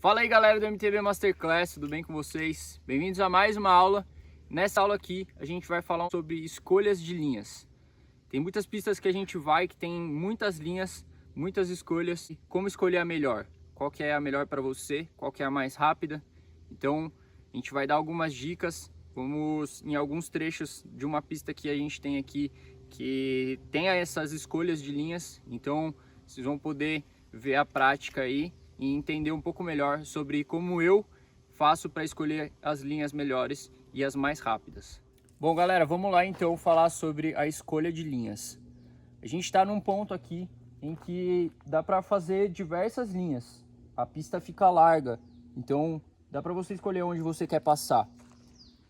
Fala aí galera do MTB Masterclass, tudo bem com vocês? Bem-vindos a mais uma aula. Nessa aula aqui a gente vai falar sobre escolhas de linhas. Tem muitas pistas que a gente vai que tem muitas linhas, muitas escolhas. Como escolher a melhor? Qual que é a melhor para você? Qual que é a mais rápida? Então a gente vai dar algumas dicas. Vamos em alguns trechos de uma pista que a gente tem aqui que tem essas escolhas de linhas. Então vocês vão poder ver a prática aí e entender um pouco melhor sobre como eu faço para escolher as linhas melhores e as mais rápidas. Bom galera, vamos lá então falar sobre a escolha de linhas. A gente está num ponto aqui em que dá para fazer diversas linhas. A pista fica larga, então dá para você escolher onde você quer passar.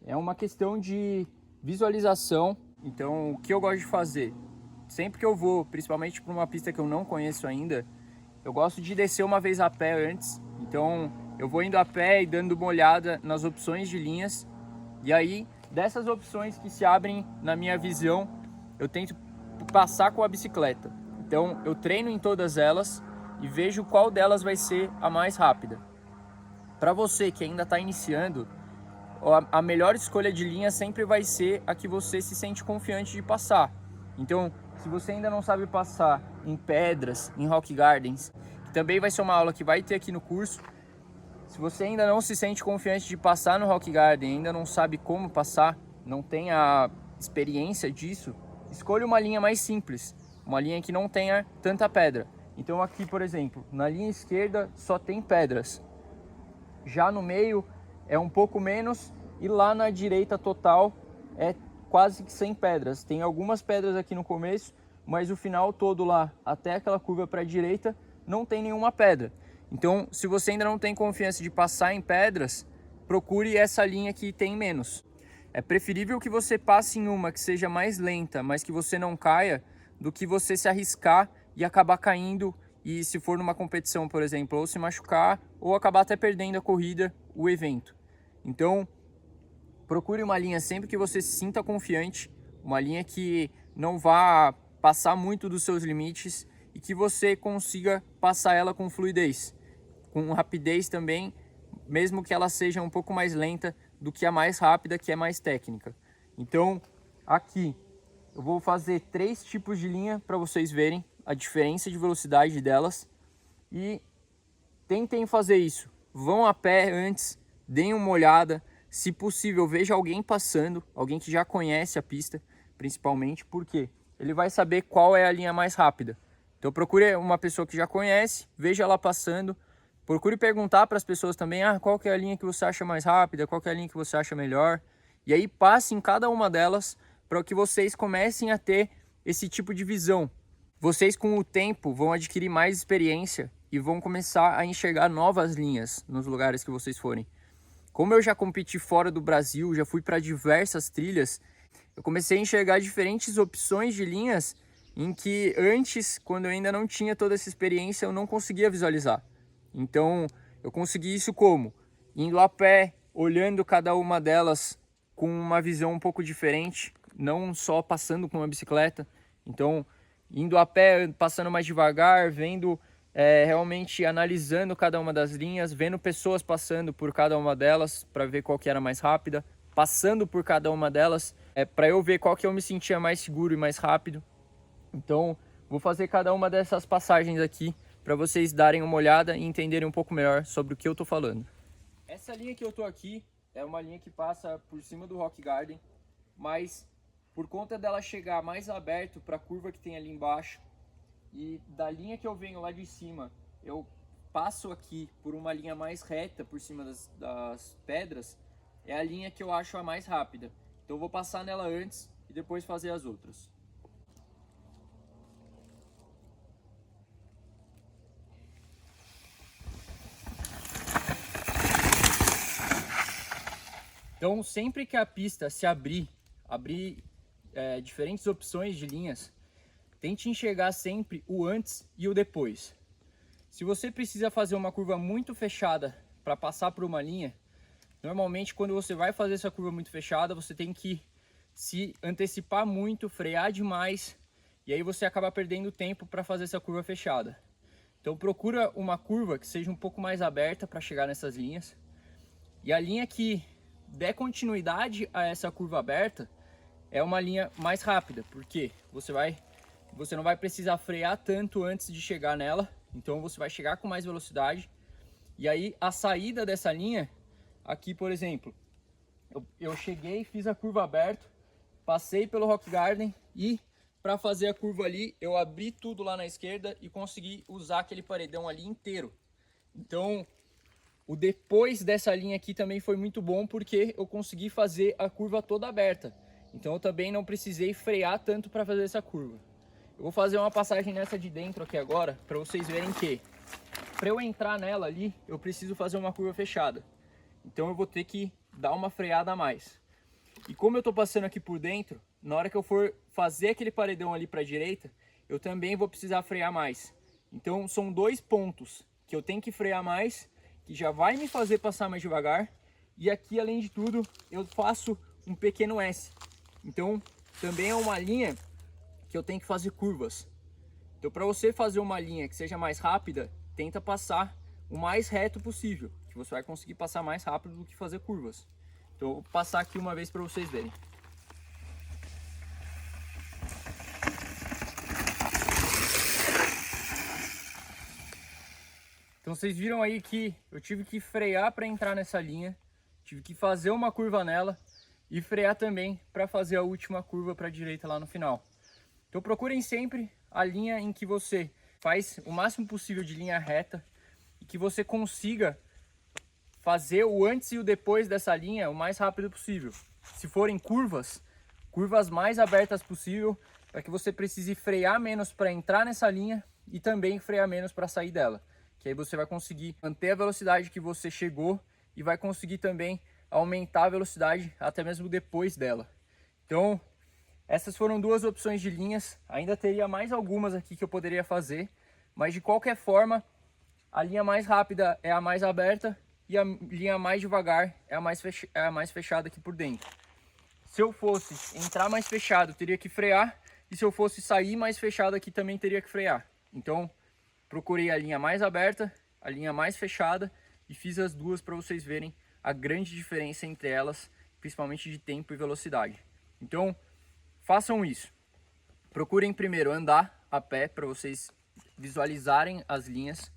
É uma questão de visualização. Então o que eu gosto de fazer? Sempre que eu vou, principalmente para uma pista que eu não conheço ainda, eu gosto de descer uma vez a pé antes. Então eu vou indo a pé e dando uma olhada nas opções de linhas. E aí, dessas opções que se abrem na minha visão, eu tento passar com a bicicleta. Então eu treino em todas elas e vejo qual delas vai ser a mais rápida. Para você que ainda está iniciando, a melhor escolha de linha sempre vai ser a que você se sente confiante de passar. Então, se você ainda não sabe passar em pedras, em rock gardens, que também vai ser uma aula que vai ter aqui no curso, se você ainda não se sente confiante de passar no rock garden, ainda não sabe como passar, não tem a experiência disso, escolha uma linha mais simples, uma linha que não tenha tanta pedra. Então aqui, por exemplo, na linha esquerda só tem pedras. Já no meio é um pouco menos e lá na direita total é quase que sem pedras. Tem algumas pedras aqui no começo, mas o final todo lá, até aquela curva para a direita, não tem nenhuma pedra. Então, se você ainda não tem confiança de passar em pedras, procure essa linha que tem menos. É preferível que você passe em uma que seja mais lenta, mas que você não caia, do que você se arriscar e acabar caindo e, se for numa competição, por exemplo, ou se machucar ou acabar até perdendo a corrida, o evento. Então, procure uma linha sempre que você se sinta confiante, uma linha que não vá passar muito dos seus limites e que você consiga passar ela com fluidez, com rapidez também, mesmo que ela seja um pouco mais lenta do que a mais rápida, que é mais técnica. Então, aqui eu vou fazer 3 tipos de linha para vocês verem a diferença de velocidade delas e tentem fazer isso. Vão a pé antes, deem uma olhada. Se possível, veja alguém passando, alguém que já conhece a pista, principalmente, porque ele vai saber qual é a linha mais rápida. Então procure uma pessoa que já conhece, veja ela passando, procure perguntar para as pessoas também, qual que é a linha que você acha mais rápida, qual que é a linha que você acha melhor. E aí passe em cada uma delas para que vocês comecem a ter esse tipo de visão. Vocês com o tempo vão adquirir mais experiência e vão começar a enxergar novas linhas nos lugares que vocês forem. Como eu já competi fora do Brasil, já fui para diversas trilhas, eu comecei a enxergar diferentes opções de linhas em que antes, quando eu ainda não tinha toda essa experiência, eu não conseguia visualizar. Então, eu consegui isso como? Indo a pé, olhando cada uma delas com uma visão um pouco diferente, não só passando com uma bicicleta. Então, indo a pé, passando mais devagar, vendo... realmente analisando cada uma das linhas, vendo pessoas passando por cada uma delas para ver qual que era mais rápida, passando por cada uma delas para eu ver qual que eu me sentia mais seguro e mais rápido. Então vou fazer cada uma dessas passagens aqui para vocês darem uma olhada e entenderem um pouco melhor sobre o que eu estou falando. Essa linha que eu estou aqui é uma linha que passa por cima do Rock Garden, mas por conta dela chegar mais aberto para a curva que tem ali embaixo, e da linha que eu venho lá de cima, eu passo aqui por uma linha mais reta por cima das pedras, é a linha que eu acho a mais rápida. Então eu vou passar nela antes e depois fazer as outras. Então sempre que a pista se abrir diferentes opções de linhas, tente enxergar sempre o antes e o depois. Se você precisa fazer uma curva muito fechada para passar por uma linha, normalmente quando você vai fazer essa curva muito fechada, você tem que se antecipar muito, frear demais, e aí você acaba perdendo tempo para fazer essa curva fechada. Então procura uma curva que seja um pouco mais aberta para chegar nessas linhas. E a linha que der continuidade a essa curva aberta é uma linha mais rápida, porque você não vai precisar frear tanto antes de chegar nela, então você vai chegar com mais velocidade. E aí a saída dessa linha, aqui por exemplo, eu cheguei, fiz a curva aberta, passei pelo Rock Garden e para fazer a curva ali, eu abri tudo lá na esquerda e consegui usar aquele paredão ali inteiro. Então, o depois dessa linha aqui também foi muito bom porque eu consegui fazer a curva toda aberta. Então eu também não precisei frear tanto para fazer essa curva. Eu vou fazer uma passagem nessa de dentro aqui agora, para vocês verem que para eu entrar nela ali, eu preciso fazer uma curva fechada. Então eu vou ter que dar uma freada a mais. E como eu estou passando aqui por dentro, na hora que eu for fazer aquele paredão ali para a direita, eu também vou precisar frear mais. Então são dois pontos que eu tenho que frear mais, que já vai me fazer passar mais devagar. E aqui, além de tudo, eu faço um pequeno S. Então também é uma linha que eu tenho que fazer curvas. Então para você fazer uma linha que seja mais rápida, tenta passar o mais reto possível, que você vai conseguir passar mais rápido do que fazer curvas. Então eu vou passar aqui uma vez para vocês verem. Então vocês viram aí que eu tive que frear para entrar nessa linha, tive que fazer uma curva nela e frear também para fazer a última curva para a direita lá no final. Então procurem sempre a linha em que você faz o máximo possível de linha reta e que você consiga fazer o antes e o depois dessa linha o mais rápido possível. Se forem curvas, curvas mais abertas possível, para que você precise frear menos para entrar nessa linha e também frear menos para sair dela. Que aí você vai conseguir manter a velocidade que você chegou e vai conseguir também aumentar a velocidade até mesmo depois dela. Então, essas foram duas opções de linhas. Ainda teria mais algumas aqui que eu poderia fazer, mas de qualquer forma, a linha mais rápida é a mais aberta e a linha mais devagar é a mais fechada aqui por dentro. Se eu fosse entrar mais fechado, teria que frear, e se eu fosse sair mais fechado aqui, também teria que frear. Então, procurei a linha mais aberta, a linha mais fechada, e fiz as duas para vocês verem a grande diferença entre elas, principalmente de tempo e velocidade. Então, façam isso. Procurem primeiro andar a pé para vocês visualizarem as linhas.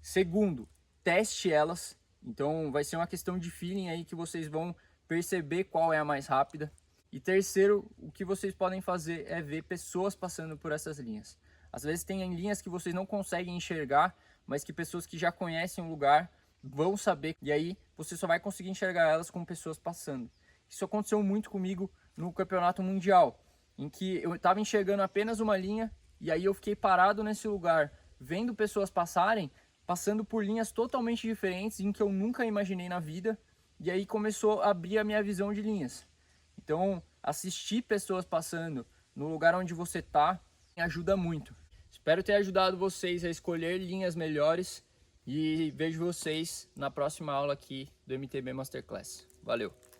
Segundo, teste elas. Então vai ser uma questão de feeling aí que vocês vão perceber qual é a mais rápida. E terceiro, o que vocês podem fazer é ver pessoas passando por essas linhas. Às vezes tem linhas que vocês não conseguem enxergar, mas que pessoas que já conhecem o lugar vão saber. E aí você só vai conseguir enxergar elas com pessoas passando. Isso aconteceu muito comigo no campeonato mundial, em que eu estava enxergando apenas uma linha e aí eu fiquei parado nesse lugar, vendo pessoas passando por linhas totalmente diferentes, em que eu nunca imaginei na vida, e aí começou a abrir a minha visão de linhas. Então, assistir pessoas passando no lugar onde você está ajuda muito. Espero ter ajudado vocês a escolher linhas melhores e vejo vocês na próxima aula aqui do MTB Masterclass. Valeu!